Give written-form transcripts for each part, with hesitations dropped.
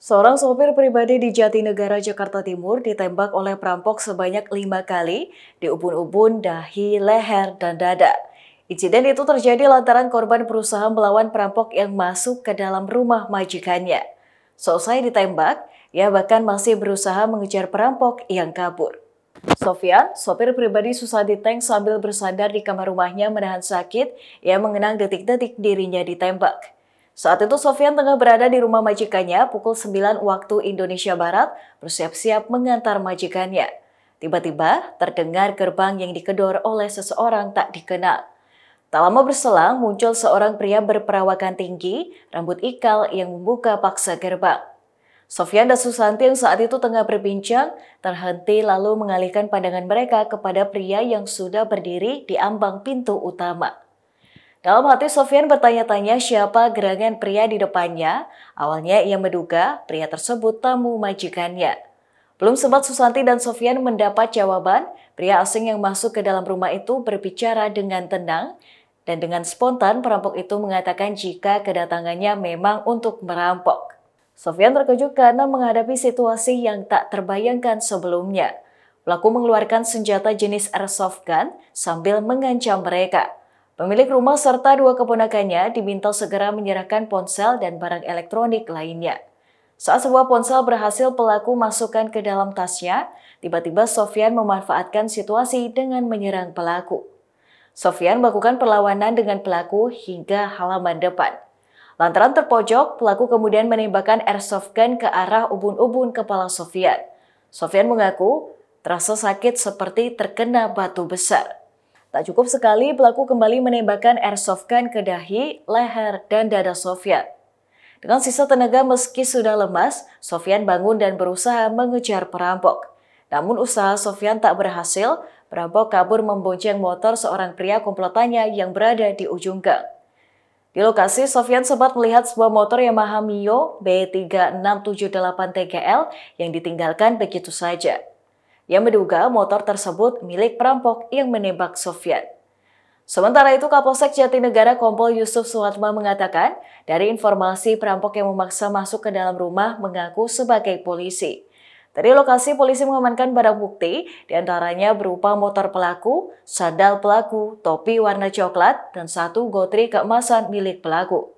Seorang sopir pribadi di Jatinegara, Jakarta Timur ditembak oleh perampok sebanyak 5 kali di ubun-ubun, dahi, leher, dan dada. Insiden itu terjadi lantaran korban berusaha melawan perampok yang masuk ke dalam rumah majikannya. Seusai ditembak, ia bahkan masih berusaha mengejar perampok yang kabur. Sofian, sopir pribadi Susadi Tank sambil bersandar di kamar rumahnya menahan sakit, ia mengenang detik-detik dirinya ditembak. Saat itu Sofian tengah berada di rumah majikannya pukul 9 waktu Indonesia Barat, bersiap-siap mengantar majikannya. Tiba-tiba terdengar gerbang yang dikedor oleh seseorang tak dikenal. Tak lama berselang muncul seorang pria berperawakan tinggi, rambut ikal yang membuka paksa gerbang. Sofian dan Susanti yang saat itu tengah berbincang, terhenti lalu mengalihkan pandangan mereka kepada pria yang sudah berdiri di ambang pintu utama. Dalam hati Sofian bertanya-tanya siapa gerangan pria di depannya. Awalnya ia menduga pria tersebut tamu majikannya. Belum sempat Susanti dan Sofian mendapat jawaban, pria asing yang masuk ke dalam rumah itu berbicara dengan tenang. Dan dengan spontan perampok itu mengatakan jika kedatangannya memang untuk merampok. Sofian terkejut karena menghadapi situasi yang tak terbayangkan sebelumnya. Pelaku mengeluarkan senjata jenis airsoft gun sambil mengancam mereka. Pemilik rumah serta dua keponakannya diminta segera menyerahkan ponsel dan barang elektronik lainnya. Saat sebuah ponsel berhasil pelaku masukkan ke dalam tasnya, tiba-tiba Sofian memanfaatkan situasi dengan menyerang pelaku. Sofian melakukan perlawanan dengan pelaku hingga halaman depan. Lantaran terpojok, pelaku kemudian menembakkan airsoft gun ke arah ubun-ubun kepala Sofian. Sofian mengaku terasa sakit seperti terkena batu besar. Tak cukup sekali, pelaku kembali menembakkan airsoft gun ke dahi, leher, dan dada Sofian. Dengan sisa tenaga meski sudah lemas, Sofian bangun dan berusaha mengejar perampok. Namun usaha Sofian tak berhasil, perampok kabur membonceng motor seorang pria komplotannya yang berada di ujung gang. Di lokasi, Sofian sempat melihat sebuah motor Yamaha Mio B3678TGL yang ditinggalkan begitu saja. Ia menduga motor tersebut milik perampok yang menembak Sofian. Sementara itu, Kapolsek Jatinegara Kompol Yusuf Suatma mengatakan, dari informasi perampok yang memaksa masuk ke dalam rumah mengaku sebagai polisi. Dari lokasi, polisi mengamankan barang bukti, diantaranya berupa motor pelaku, sandal pelaku, topi warna coklat, dan satu gotri keemasan milik pelaku.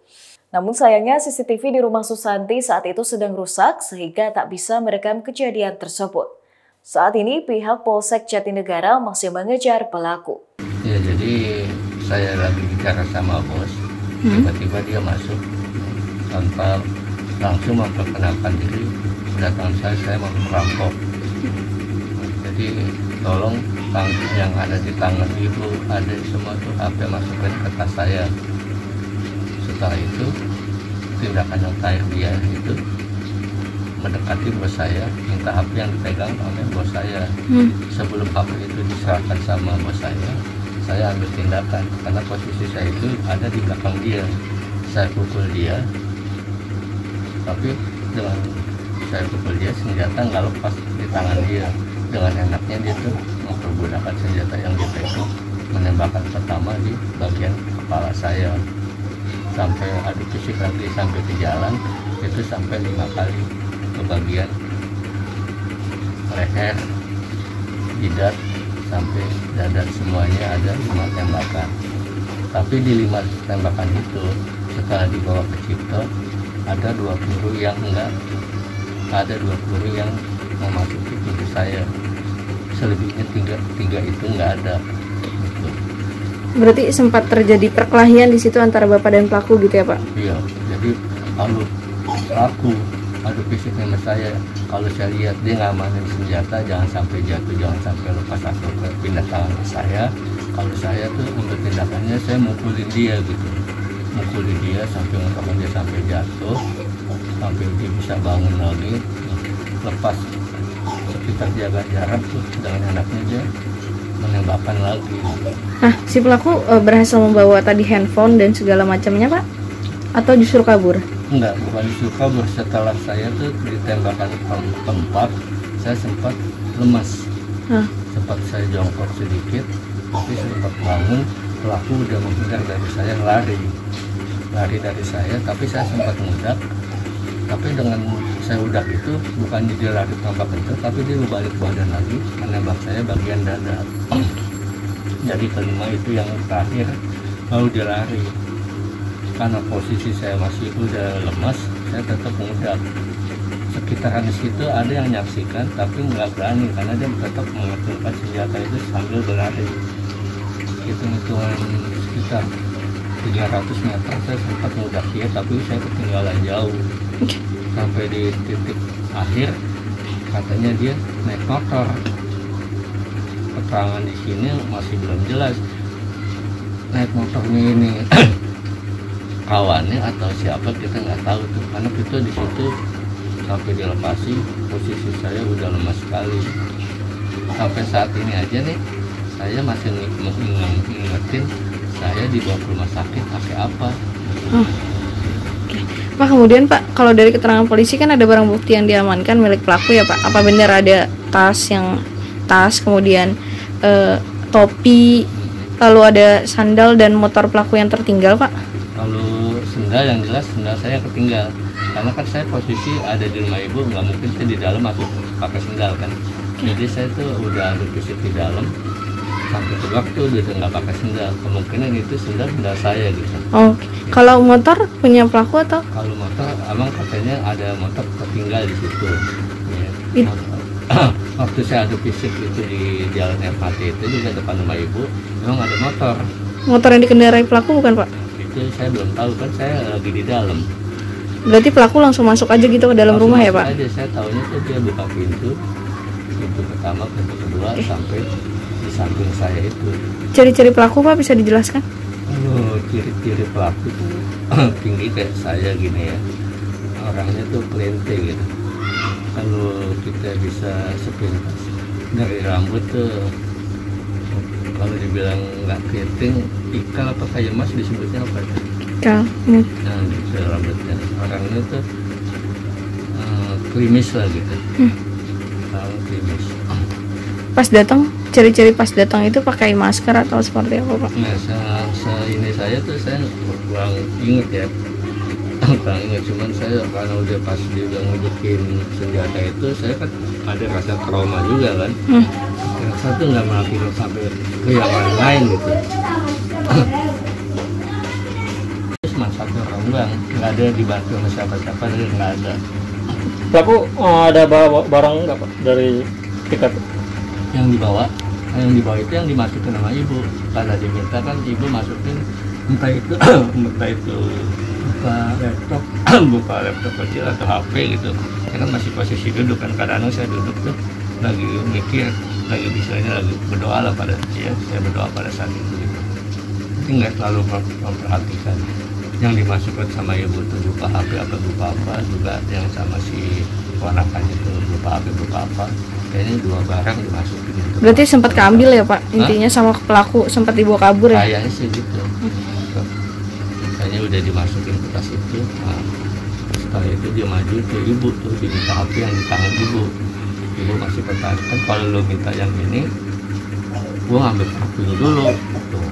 Namun sayangnya CCTV di rumah Susanti saat itu sedang rusak sehingga tak bisa merekam kejadian tersebut. Saat ini pihak Polsek Jatinegara masih mengejar pelaku. Ya, jadi saya lagi bicara sama bos, tiba-tiba dia masuk tanpa langsung memperkenalkan diri. Datang saya mau merampok. Jadi tolong yang ada di tangan ibu, adik semua tuh HP masukin ke tas saya. Setelah itu tindakan yang terakhir dia itu mendekati bos saya, minta HP yang dipegang oleh bos saya. Sebelum HP itu diserahkan sama bos saya ambil tindakan karena posisi saya itu ada di belakang dia. Saya pukul dia, tapi dengan saya pukul dia, senjata nggak lepas di tangan dia. Dengan enaknya dia tuh mempergunakan senjata yang dia pegang, menembakkan pertama di bagian kepala saya. Sampai adu fisik lagi sampai di jalan, itu sampai 5 kali ke bagian leher, jidat, sampai dada semuanya ada 5 tembakan. Tapi di 5 tembakan itu, setelah dibawa ke Cipto, ada 2 peluru yang enggak. Ada 2 peluru yang memasuki tubuh saya. Selebihnya tiga itu nggak ada. Gitu. Berarti sempat terjadi perkelahian di situ antara bapak dan pelaku gitu ya Pak? Iya, jadi kalau pelaku adu fisik sama saya, kalau saya lihat dia ngamanin senjata, jangan sampai jatuh, jangan sampai lepas atau pindah tangan ke saya. Kalau saya tuh untuk tindakannya saya mukulin dia gitu. Mukulin dia sampai ngekapan dia sampai jatuh, sampai dia bisa bangun lagi, lepas sekitar jaga jarak tuh dengan enaknya dia menembakkan lagi. Nah, si pelaku berhasil membawa tadi handphone dan segala macamnya Pak? Atau justru kabur? Enggak, bukan justru kabur. Setelah saya tuh ditembakkan keempat, saya sempat lemas. Sempat saya jongkok sedikit, tapi sempat bangun, pelaku udah menghindar dari saya, lari dari saya, tapi saya sempat menghindar. Tapi dengan saya udak itu bukan dia lari tembak itu, tapi dia berbalik badan lagi menembak saya bagian dada. Jadi kelima itu yang terakhir baru dia lari. Karena posisi saya masih udah lemas, saya tetap mengudak. Sekitaran di situ ada yang menyaksikan tapi nggak berani karena dia tetap mengetukkan senjata itu sambil berlari. Hitung-hitungan sekitar 300 meter saya sempat mengudak dia, tapi saya ketinggalan jauh. Sampai di titik akhir katanya dia naik motor. Keterangan di sini masih belum jelas naik motornya ini kawannya atau siapa kita nggak tahu tuh, karena kita di situ sampai dilepasi posisi saya udah lemas sekali. Sampai saat ini aja nih saya masih ngingetin saya dibawa ke rumah sakit pakai apa. Oke. Pak, kemudian Pak, kalau dari keterangan polisi kan ada barang bukti yang diamankan milik pelaku ya Pak. Apa benar ada tas kemudian topi, lalu ada sandal dan motor pelaku yang tertinggal Pak? Kalau sendal yang jelas sendal saya ketinggal, karena kan saya posisi ada di rumah ibu, nggak mungkin saya di dalam masuk pakai sendal kan. Jadi saya tuh udah ada fisik di dalam, sampai ke waktu udah nggak pakai sendal. Kemungkinan itu sendal saya gitu. Oke. Kalau motor punya pelaku atau? Kalau motor, abang katanya ada motor tertinggal di situ. Ya. Waktu saya ada fisik itu di jalan MHT itu juga depan rumah ibu, memang ada motor. Motor yang dikendarai pelaku bukan Pak? Itu saya belum tahu kan, saya lagi di dalam. Berarti pelaku langsung masuk aja gitu ke dalam Langsung rumah ya masuk Pak? aja, saya tahunya tuh dia buka pintu pertama, pintu kedua, sampai di samping saya itu. Ciri-ciri pelaku Pak bisa dijelaskan? Ciri-ciri pelaku tuh tinggi kayak saya gini ya, orangnya tuh kelente gitu. Kalau kita bisa sepintas dari rambut tuh, kalau dibilang nggak keriting, ikal apa kayak mas disebutnya apa ya? Ikal. Nah, gitu rambutnya. Orangnya tuh klimis lah gitu. Klimis. Pas datang, ciri-ciri pas datang itu pakai masker atau seperti apa Pak? Nah, saya tuh saya kurang inget ya. Kurang inget, cuman saya karena udah pas dia udah nunjukin senjata itu, saya kan ada rasa trauma juga kan. Rasa tuh nggak makin sampai ke yang lain gitu. Cuma satu orang doang, nggak ada dibantu sama siapa-siapa, dari nggak ada. Pelaku ada bawa barang nggak Pak dari tiket? Yang dibawa itu yang dimasukin sama ibu. Karena diminta kan ibu masukin entah itu buka laptop kecil atau HP gitu. Saya kan masih posisi duduk kan, kadang-kadang saya duduk tuh lagi mikir, lagi bisanya lagi berdoa lah pada ya, saya berdoa pada saat itu gitu. Tapi nggak terlalu memperhatikan yang dimasukkan sama ibu tuh buka HP apa juga, yang sama si ponakannya tuh buka HP apa, kayaknya 2 barang dimasukin gitu. Berarti sempat keambil ya Pak? Intinya sama pelaku sempat dibawa kabur ya? Kayaknya sih gitu. Kayaknya udah dimasukin ke tas itu. Nah, setelah itu dia maju ke ibu tuh, diminta HP yang di tangan ibu. Ibu masih pertahankan, kalau lo minta yang ini, gua ngambil HP-nya dulu. Tuh.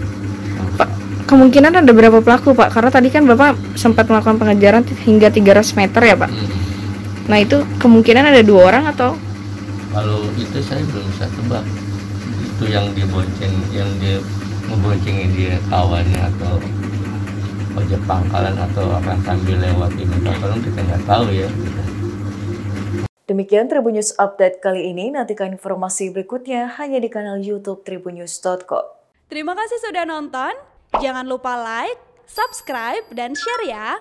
Pak, kemungkinan ada berapa pelaku Pak? Karena tadi kan Bapak sempat melakukan pengejaran hingga 300 meter ya Pak? Nah itu kemungkinan ada 2 orang atau? Kalau itu saya belum bisa tebak. Itu yang dibonceng, yang dia ngeboncengin dia kawannya atau ojek pangkalan atau akan sambil lewat ini, tolong kita nggak tahu ya. Demikian Tribun News Update kali ini. Nantikan informasi berikutnya hanya di kanal YouTube tribunnews.com. Terima kasih sudah nonton. Jangan lupa like, subscribe, dan share ya.